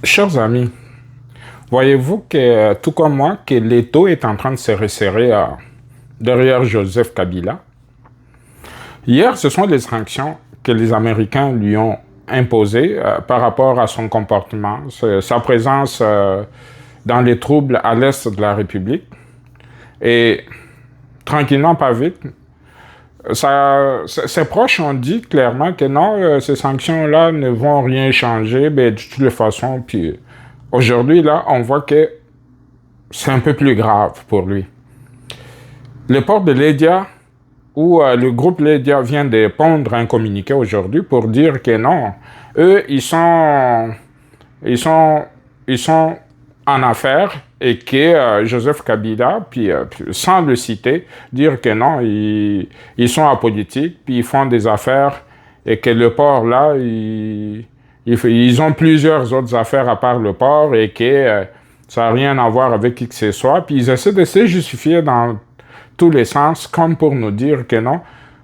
Chers amis, voyez-vous que, tout comme moi, que l'étau est en train de se resserrer derrière Joseph Kabila. Hier, ce sont les sanctions que les Américains lui ont imposées par rapport à son comportement, sa présence dans les troubles à l'est de la République. Et tranquillement, pas vite, ses proches ont dit clairement que non, ces sanctions-là ne vont rien changer, mais de toutes les façons. Puis aujourd'hui, là, on voit que c'est un peu plus grave pour lui. Le port de Ledia, où le groupe Ledia vient de pondre un communiqué aujourd'hui pour dire que non, eux, ils sont en affaires et que Joseph Kabila, puis sans le citer, dire que non, ils sont apolitiques, puis ils font des affaires et que le port là, ils ont plusieurs autres affaires à part le port et que ça n'a rien à voir avec qui que ce soit, puis ils essaient de se justifier dans tous les sens, comme pour nous dire que non,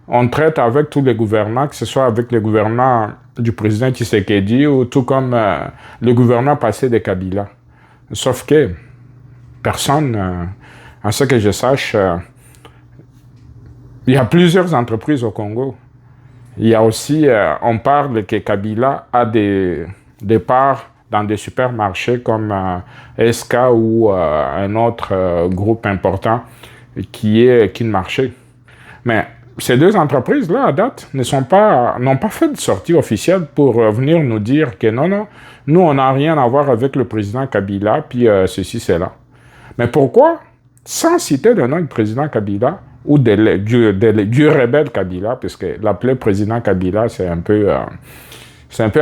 on traite avec tous les gouvernements, que ce soit avec le gouvernement du président Tshisekedi ou tout comme le gouvernement passé de Kabila. Sauf que personne, à ce que je sache, il y a plusieurs entreprises au Congo. Il y a aussi, on parle que Kabila a des parts dans des supermarchés comme SK ou un autre groupe important qui est Kin Marché. Mais ces deux entreprises-là, à date, n'ont pas fait de sortie officielle pour venir nous dire que non, non, nous, on n'a rien à voir avec le président Kabila, puis ceci, c'est là. Mais pourquoi, sans citer le nom du président Kabila, ou du rebelle Kabila, puisque l'appeler président Kabila, c'est un peu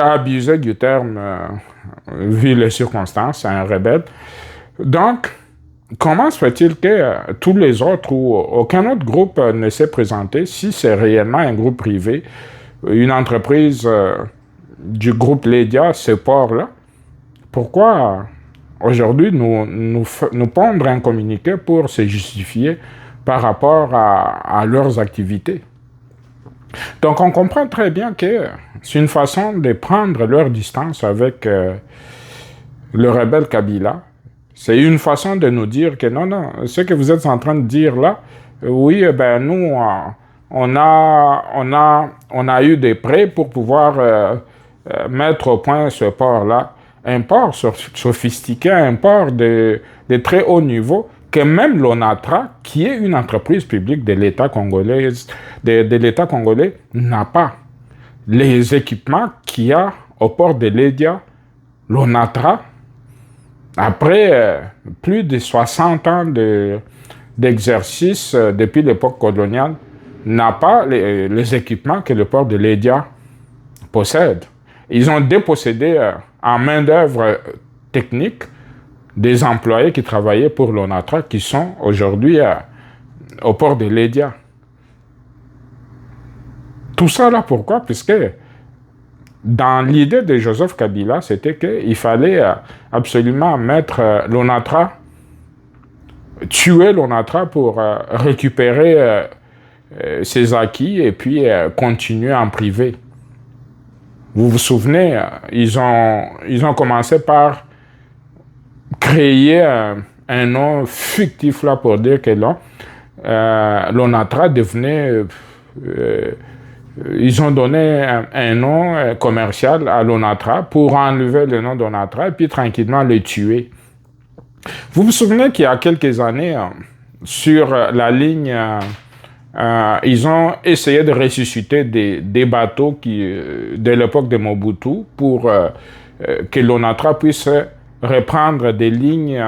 abusé du terme, vu les circonstances, c'est un rebelle. Donc, comment se fait-il que tous les autres ou aucun autre groupe ne s'est présenté si c'est réellement un groupe privé, une entreprise du groupe Ledia, ce port-là? Pourquoi aujourd'hui nous pondre un communiqué pour se justifier par rapport à leurs activités? Donc on comprend très bien que c'est une façon de prendre leur distance avec le rebelle Kabila. C'est une façon de nous dire que non, non, ce que vous êtes en train de dire là, oui, ben nous, on a eu des prêts pour pouvoir mettre au point ce port-là. Un port sophistiqué, un port de très haut niveau, que même l'ONATRA, qui est une entreprise publique de l'État congolais, de l'État congolais, n'a pas. Les équipements qu'il y a au port de Ledia, l'ONATRA, après plus de 60 ans d'exercice depuis l'époque coloniale, n'a pas les équipements que le port de Ledia possède. Ils ont dépossédé en main-d'œuvre technique des employés qui travaillaient pour l'ONATRA qui sont aujourd'hui au port de Ledia. Tout ça là, pourquoi? Puisque dans l'idée de Joseph Kabila, c'était qu'il fallait absolument mettre l'ONATRA, tuer l'ONATRA pour récupérer ses acquis et puis continuer en privé. Vous vous souvenez, ils ont commencé par créer un nom fictif là pour dire que l'ONATRA devenait... ils ont donné un nom commercial à l'ONATRA pour enlever le nom d'ONATRA et puis tranquillement le tuer. Vous vous souvenez qu'il y a quelques années, sur la ligne, ils ont essayé de ressusciter des bateaux de l'époque de Mobutu pour que l'ONATRA puisse reprendre des lignes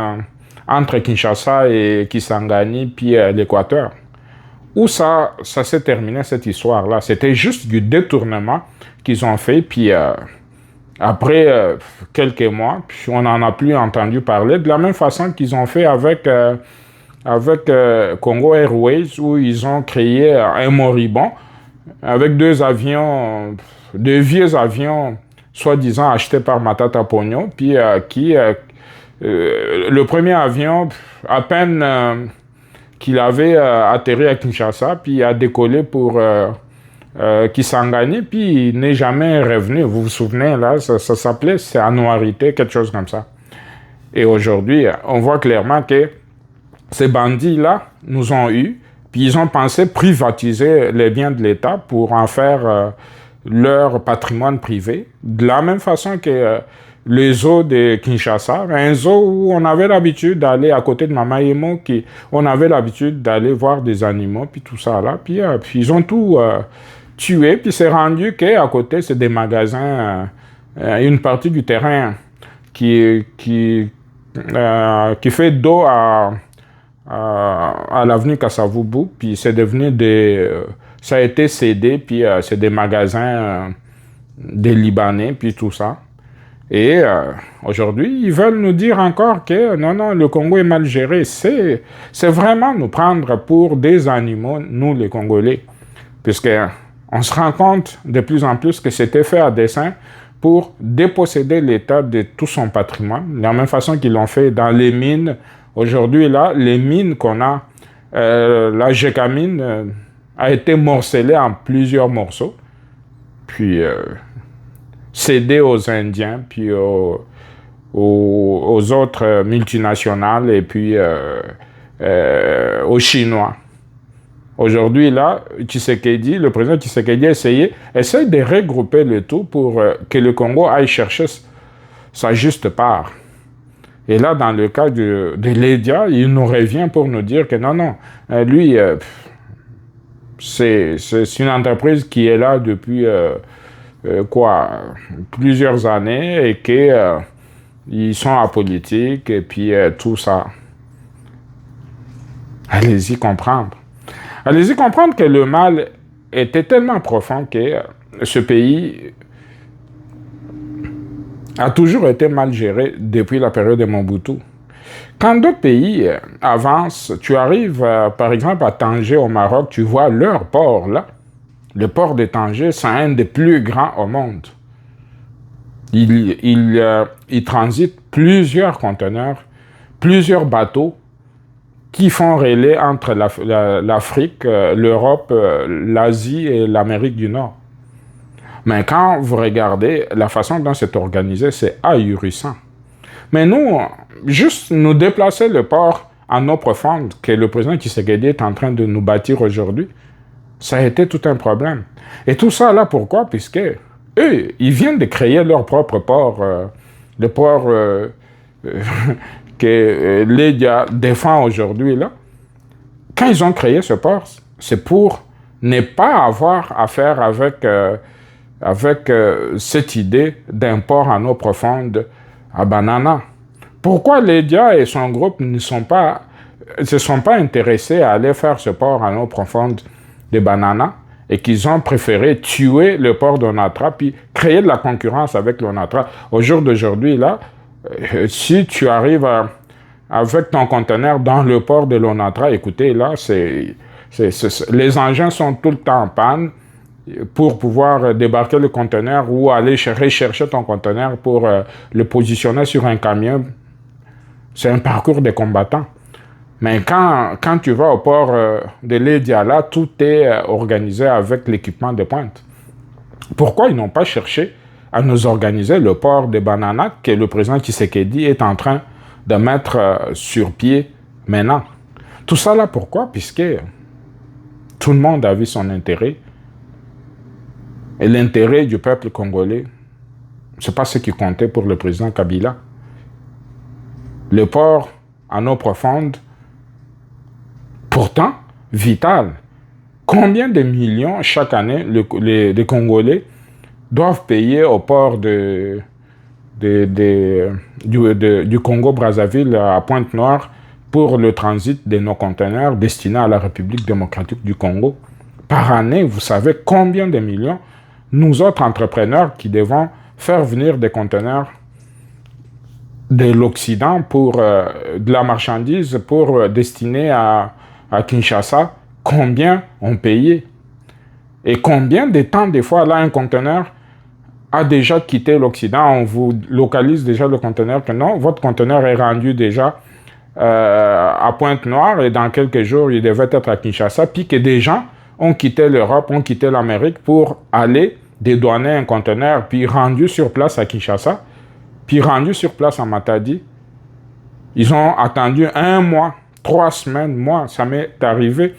entre Kinshasa et Kisangani puis l'Équateur. Où ça s'est terminé cette histoire-là? C'était juste du détournement qu'ils ont fait, puis après quelques mois, puis on n'en a plus entendu parler, de la même façon qu'ils ont fait avec Congo Airways, où ils ont créé un moribond avec deux vieux avions, soi-disant achetés par Matata Pogno, puis le premier avion, à peine qu'il avait atterri à Kinshasa, puis a décollé pour Kisangani, puis il n'est jamais revenu. Vous vous souvenez, là, ça s'appelait, c'est Anouarité, quelque chose comme ça. Et aujourd'hui, on voit clairement que ces bandits-là nous ont eus, puis ils ont pensé privatiser les biens de l'État pour en faire leur patrimoine privé. De la même façon que le zoo de Kinshasa, un zoo où on avait l'habitude d'aller à côté de Mamaïmo, on avait l'habitude d'aller voir des animaux, puis tout ça là, puis ils ont tout tué, puis c'est rendu qu'à côté, c'est des magasins, une partie du terrain qui fait dos à l'avenue Kassavubu, puis c'est devenu ça a été cédé, puis c'est des magasins des Libanais, puis tout ça. Et aujourd'hui, ils veulent nous dire encore que non, le Congo est mal géré. C'est vraiment nous prendre pour des animaux, nous les Congolais. Puisque on se rend compte de plus en plus que c'était fait à dessein pour déposséder l'État de tout son patrimoine. De la même façon qu'ils l'ont fait dans les mines. Aujourd'hui, là, les mines qu'on a, la Gécamine a été morcelée en plusieurs morceaux. Puis cédé aux Indiens, puis aux autres multinationales et puis aux Chinois. Aujourd'hui, là, le président Tshisekedi essaye de regrouper le tout pour que le Congo aille chercher sa juste part. Et là, dans le cas de l'Édia, il nous revient pour nous dire que non, lui, c'est une entreprise qui est là depuis plusieurs années et qu'ils sont apolitiques et puis tout ça. Allez-y comprendre. Allez-y comprendre que le mal était tellement profond que ce pays a toujours été mal géré depuis la période de Mobutu. Quand d'autres pays avancent, tu arrives par exemple à Tanger au Maroc, tu vois leur port là. Le port de Tanger, c'est un des plus grands au monde. Il transite plusieurs conteneurs, plusieurs bateaux qui font relais entre l'Afrique, l'Europe, l'Asie et l'Amérique du Nord. Mais quand vous regardez la façon dont c'est organisé, c'est ahurissant. Mais nous, juste nous déplacer le port en eau profonde que le président Tshisekedi est en train de nous bâtir aujourd'hui, ça a été tout un problème. Et tout ça, là, pourquoi? Puisque eux, ils viennent de créer leur propre port, le port que l'Édia défend aujourd'hui, là. Quand ils ont créé ce port, c'est pour ne pas avoir affaire avec cette idée d'un port en eau profonde à Banana. Pourquoi l'Édia et son groupe ne se sont pas intéressés à aller faire ce port en eau profonde de Banana et qu'ils ont préféré tuer le port d'Onatra puis créer de la concurrence avec l'Onatra. Au jour d'aujourd'hui, là, si tu arrives avec ton conteneur dans le port de l'Onatra, écoutez, là, les engins sont tout le temps en panne pour pouvoir débarquer le conteneur ou aller rechercher ton conteneur pour le positionner sur un camion. C'est un parcours de combattants. Mais quand tu vas au port de l'Édia, là, tout est organisé avec l'équipement de pointe. Pourquoi ils n'ont pas cherché à nous organiser le port de Banana que le président Tshisekedi est en train de mettre sur pied maintenant? Tout ça là, pourquoi? Puisque tout le monde a vu son intérêt. Et l'intérêt du peuple congolais, ce n'est pas ce qui comptait pour le président Kabila. Le port en eau profonde, pourtant vital. Combien de millions chaque année les Congolais doivent payer au port du Congo-Brazzaville à Pointe-Noire pour le transit de nos conteneurs destinés à la République démocratique du Congo? Par année, vous savez combien de millions nous autres entrepreneurs qui devons faire venir des conteneurs de l'Occident pour de la marchandise pour destiner à Kinshasa, combien ont payé? Et combien de temps, des fois, là, un conteneur a déjà quitté l'Occident, on vous localise déjà le conteneur, que non, votre conteneur est rendu déjà à Pointe-Noire et dans quelques jours, il devait être à Kinshasa, puis que des gens ont quitté l'Europe, ont quitté l'Amérique pour aller dédouaner un conteneur, puis rendu sur place à Kinshasa, puis rendu sur place à Matadi. Ils ont attendu 1 mois, 3 semaines, moi, ça m'est arrivé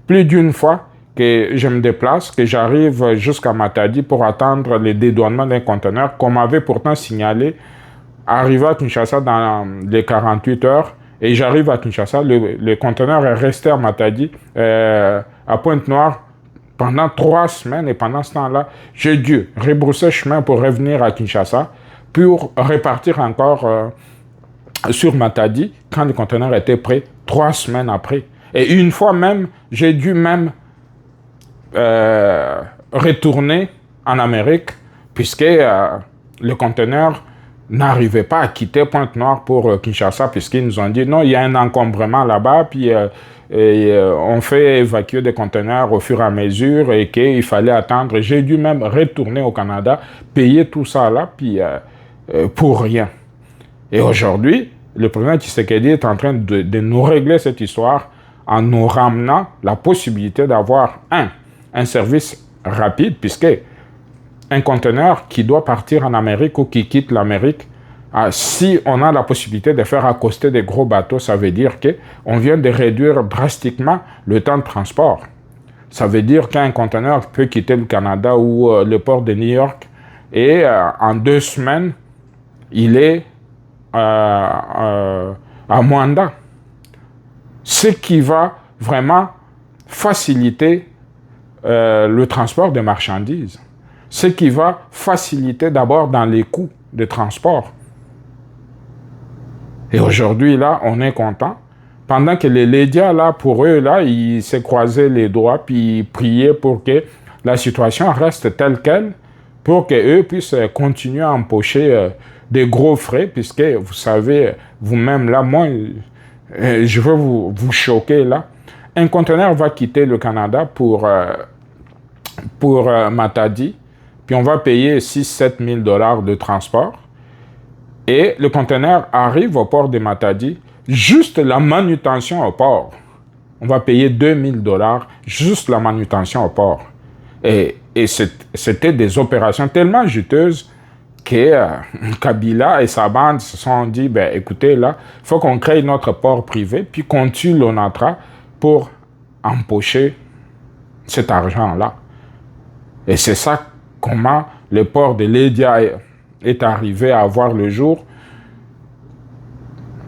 plus d'une fois que je me déplace, que j'arrive jusqu'à Matadi pour attendre le dédouanement d'un conteneur qu'on m'avait pourtant signalé, arrivé à Kinshasa dans les 48 heures, et j'arrive à Kinshasa, le conteneur est resté à Matadi, à Pointe-Noire, pendant 3 semaines, et pendant ce temps-là, j'ai dû rebrousser chemin pour revenir à Kinshasa, pour repartir encore sur Matadi, quand le conteneur était prêt, 3 semaines après. Et une fois même, j'ai dû même retourner en Amérique, puisque le conteneur n'arrivait pas à quitter Pointe-Noire pour Kinshasa, puisqu'ils nous ont dit non, il y a un encombrement là-bas, puis on fait évacuer des conteneurs au fur et à mesure et qu'il fallait attendre. J'ai dû même retourner au Canada, payer tout ça là, puis pour rien. Et aujourd'hui, le président Tshisekedi est en train de nous régler cette histoire en nous ramenant la possibilité d'avoir un service rapide, puisque un conteneur qui doit partir en Amérique ou qui quitte l'Amérique, si on a la possibilité de faire accoster des gros bateaux, ça veut dire qu'on vient de réduire drastiquement le temps de transport. Ça veut dire qu'un conteneur peut quitter le Canada ou le port de New York et en 2 semaines, il est à Moanda. Ce qui va vraiment faciliter le transport de marchandises. Ce qui va faciliter d'abord dans les coûts de transport. Et aujourd'hui, là, on est content. Pendant que les médias, là, pour eux, là, ils se croisaient les doigts, puis ils priaient pour que la situation reste telle qu'elle, pour qu'eux puissent continuer à empocher des gros frais, puisque, vous savez, vous-même, là, moi, je veux vous choquer, là. Un conteneur va quitter le Canada pour Matadi, puis on va payer 6-7 000 $ de transport. Et le conteneur arrive au port de Matadi, juste la manutention au port. On va payer 2 000 $, juste la manutention au port. Et c'était des opérations tellement juteuses que Kabila et sa bande se sont dit, ben, écoutez, là, il faut qu'on crée notre port privé, puis qu'on tue l'ONATRA pour empocher cet argent-là. Et c'est ça comment le port de Lédia est arrivé à voir le jour.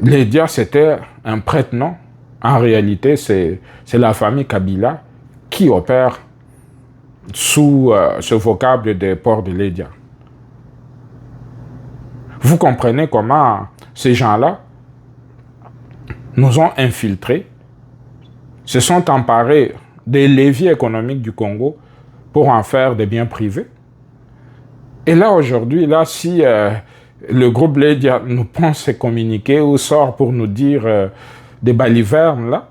Lédia, c'était un prête-nom. En réalité, c'est la famille Kabila qui opère sous ce vocable des ports de Lédia. Vous comprenez comment ces gens-là nous ont infiltrés, se sont emparés des leviers économiques du Congo pour en faire des biens privés. Et là, aujourd'hui, là, si le groupe Lédia nous pense communiquer ou sort pour nous dire des balivernes, là,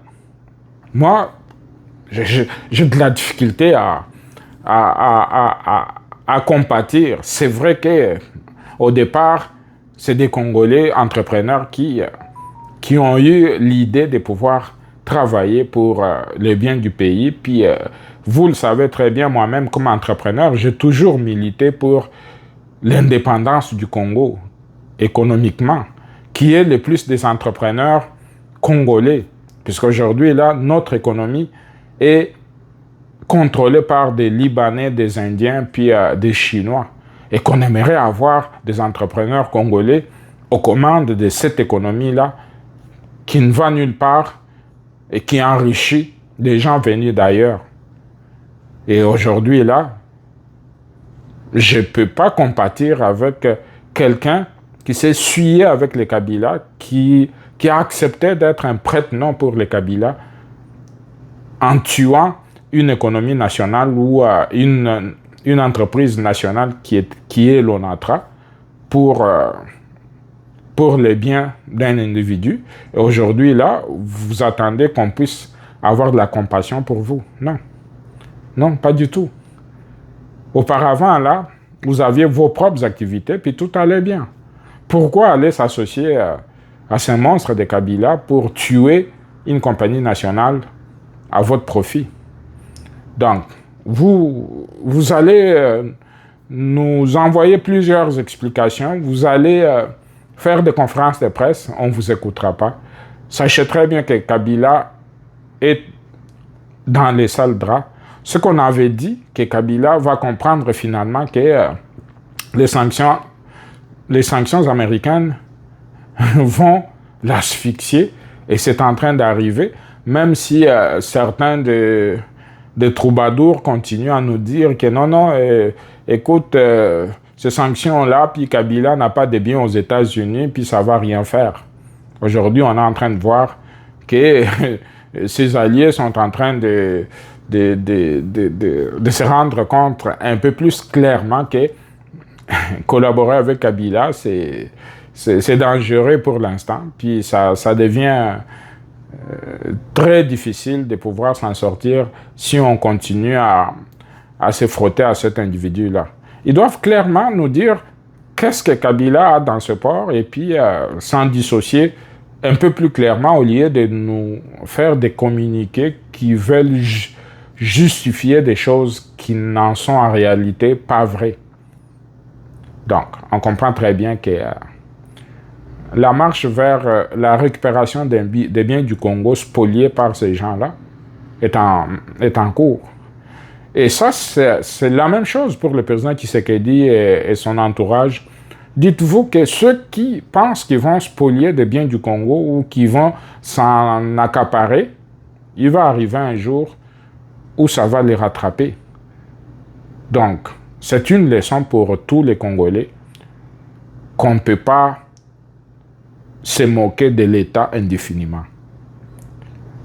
moi, j'ai de la difficulté à compatir. C'est vrai qu'au départ, c'est des Congolais entrepreneurs qui ont eu l'idée de pouvoir travailler pour le bien du pays. Puis, vous le savez très bien, moi-même, comme entrepreneur, j'ai toujours milité pour l'indépendance du Congo, économiquement, qui est le plus des entrepreneurs congolais. Puisqu'aujourd'hui, là, notre économie est contrôlée par des Libanais, des Indiens, puis des Chinois. Et qu'on aimerait avoir des entrepreneurs congolais aux commandes de cette économie-là, qui ne va nulle part et qui enrichit des gens venus d'ailleurs. Et aujourd'hui, là, je ne peux pas compatir avec quelqu'un qui s'est suyé avec les Kabila, qui a accepté d'être un prête-nom pour les Kabila, en tuant une économie nationale ou une entreprise nationale qui est l'ONATRA pour le bien d'un individu. Et aujourd'hui, là, vous attendez qu'on puisse avoir de la compassion pour vous. Non. Non, pas du tout. Auparavant, là, vous aviez vos propres activités, puis tout allait bien. Pourquoi aller s'associer à ces monstres de Kabila pour tuer une compagnie nationale à votre profit? Donc, vous allez nous envoyer plusieurs explications, vous allez faire des conférences de presse, on ne vous écoutera pas. Sachez très bien que Kabila est dans les sales draps. Ce qu'on avait dit, que Kabila va comprendre finalement que les sanctions américaines vont l'asphyxier, et c'est en train d'arriver, même si certains des troubadours continuent à nous dire que non, écoute, ces sanctions-là, puis Kabila n'a pas de biens aux États-Unis, puis ça va rien faire. Aujourd'hui, on est en train de voir que ses alliés sont en train de se rendre compte un peu plus clairement que collaborer avec Kabila, c'est dangereux pour l'instant. Puis ça devient très difficile de pouvoir s'en sortir si on continue à se frotter à cet individu-là. Ils doivent clairement nous dire qu'est-ce que Kabila a dans ce port et puis s'en dissocier un peu plus clairement au lieu de nous faire des communiqués qui veulent justifier des choses qui n'en sont en réalité pas vraies. Donc, on comprend très bien que la marche vers la récupération des biens du Congo spoliés par ces gens-là est en cours. Et ça, c'est la même chose pour le président Tshisekedi et son entourage. Dites-vous que ceux qui pensent qu'ils vont spolier des biens du Congo ou qui vont s'en accaparer, il va arriver un jour où ça va les rattraper. Donc, c'est une leçon pour tous les Congolais qu'on ne peut pas se moquer de l'État indéfiniment.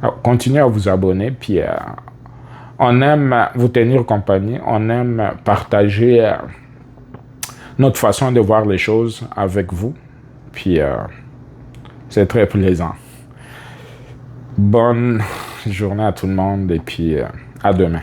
Alors, continuez à vous abonner, puis on aime vous tenir compagnie, on aime partager notre façon de voir les choses avec vous, puis c'est très plaisant. Bonne journée à tout le monde, et puis à demain.